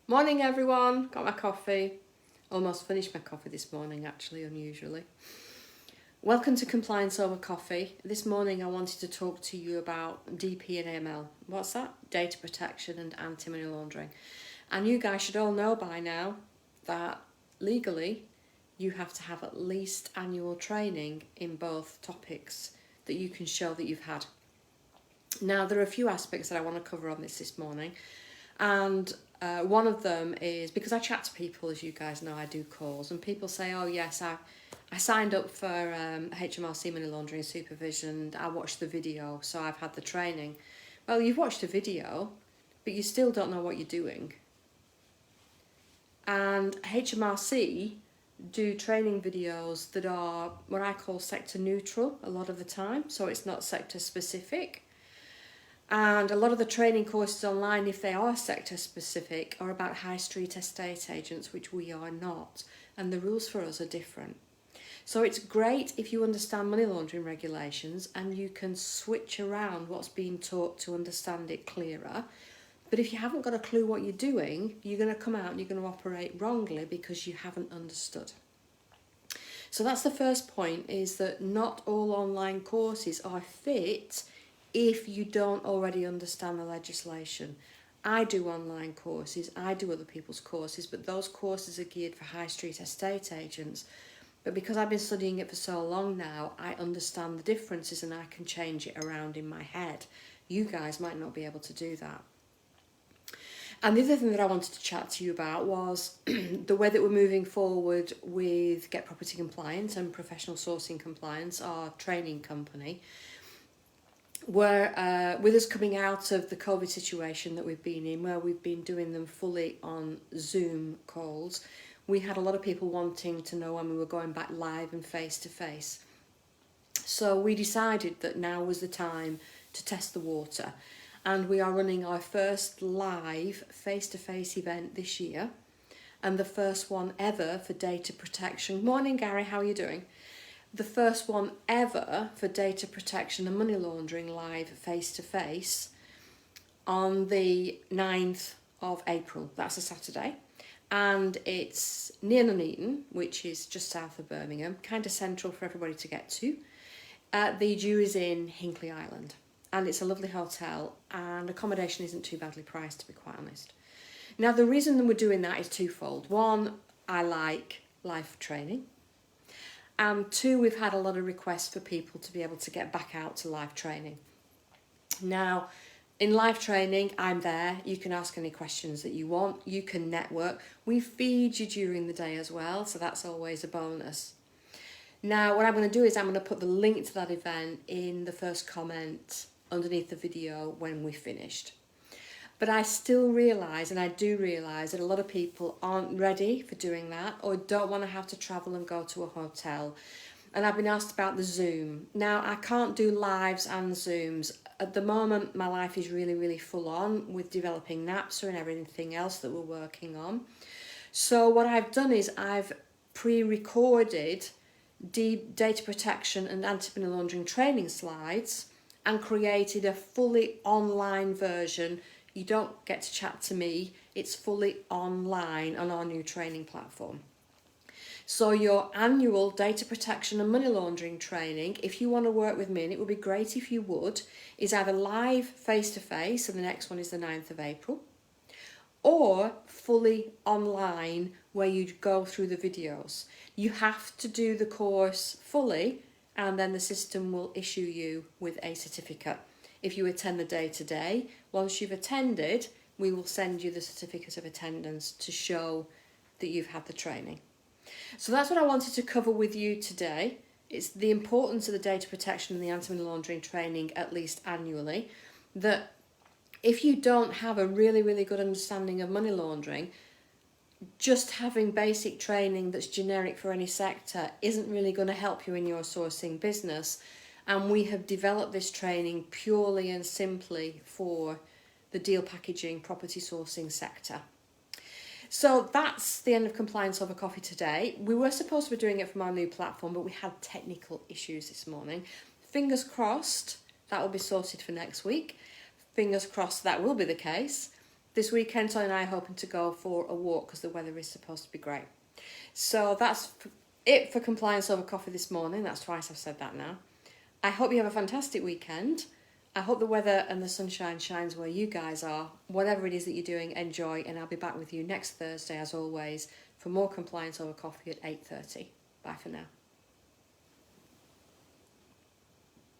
Morning everyone, got my coffee. Almost finished my coffee this morning actually, unusually. Welcome to Compliance Over Coffee. This morning I wanted to talk to you about DP and AML. What's that? Data protection and anti-money laundering. And you guys should all know by now that legally you have to have at least annual training in both topics that you can show that you've had. Now there are a few aspects that I want to cover on this morning, and one of them is because I chat to people, as you guys know, I do calls, and people say, oh yes, I signed up for HMRC money laundering supervision, I watched the video, so I've had the training. Well, you've watched a video, but you still don't know what you're doing. And HMRC do training videos that are what I call sector neutral a lot of the time, so it's not sector specific. And a lot of the training courses online, if they are sector specific, are about high street estate agents, which we are not. And the rules for us are different. So it's great if you understand money laundering regulations and you can switch around what's being taught to understand it clearer. But if you haven't got a clue what you're doing, you're going to come out and you're going to operate wrongly because you haven't understood. So that's the first point, is that not all online courses are fit if you don't already understand the legislation. I do online courses, I do other people's courses, but those courses are geared for high street estate agents. But because I've been studying it for so long now, I understand the differences and I can change it around in my head. You guys might not be able to do that. And the other thing that I wanted to chat to you about was the way that we're moving forward with Get Property Compliance and Professional Sourcing Compliance, our training company. Where with us coming out of the COVID situation that we've been in, where we've been doing them fully on Zoom calls, we had a lot of people wanting to know when we were going back live and face to face. So we decided that now was the time to test the water, and we are running our first live face-to-face event this year, and the first one ever for data protection. Morning Gary, how are you doing? The first one ever for data protection and money laundering live face-to-face on the 9th of April. That's a Saturday. And it's near Nuneaton, which is just south of Birmingham, kind of central for everybody to get to. The Jew is in Hinkley Island, and it's a lovely hotel, and accommodation isn't too badly priced, to be quite honest. Now, the reason that we're doing that is twofold. One, I like live training. And two, we've had a lot of requests for people to be able to get back out to live training. Now, in live training, I'm there. You can ask any questions that you want. You can network. We feed you during the day as well, so that's always a bonus. Now, what I'm going to do is I'm going to put the link to that event in the first comment underneath the video when we're finished. But I still realise, and I do realise, that a lot of people aren't ready for doing that or don't want to have to travel and go to a hotel. And I've been asked about the Zoom. Now, I can't do lives and Zooms. At the moment, my life is really, really full on with developing NAPSA and everything else that we're working on. So what I've done is I've pre-recorded data protection and anti-money laundering training slides and created a fully online version. You don't get to chat to me, it's fully online on our new training platform. So your annual data protection and money laundering training, if you want to work with me, and it would be great if you would, is either live face-to-face, and the next one is the 9th of April, or fully online where you go through the videos. You have to do the course fully, and then the system will issue you with a certificate. If you attend the day-to-day, once you've attended, we will send you the certificate of attendance to show that you've had the training. So that's what I wanted to cover with you today. It's the importance of the data protection and the anti-money laundering training, at least annually, that if you don't have a really, really good understanding of money laundering, just having basic training that's generic for any sector isn't really going to help you in your sourcing business. And we have developed this training purely and simply for the deal packaging, property sourcing sector. So that's the end of Compliance Over Coffee today. We were supposed to be doing it from our new platform, but we had technical issues this morning. Fingers crossed that will be sorted for next week. Fingers crossed that will be the case. This weekend, Tony and I are hoping to go for a walk because the weather is supposed to be great. So that's it for Compliance Over Coffee this morning. That's twice I've said that now. I hope you have a fantastic weekend. I hope the weather and the sunshine shines where you guys are. Whatever it is that you're doing, enjoy, and I'll be back with you next Thursday as always for more Compliance Over Coffee at 8:30. Bye for now.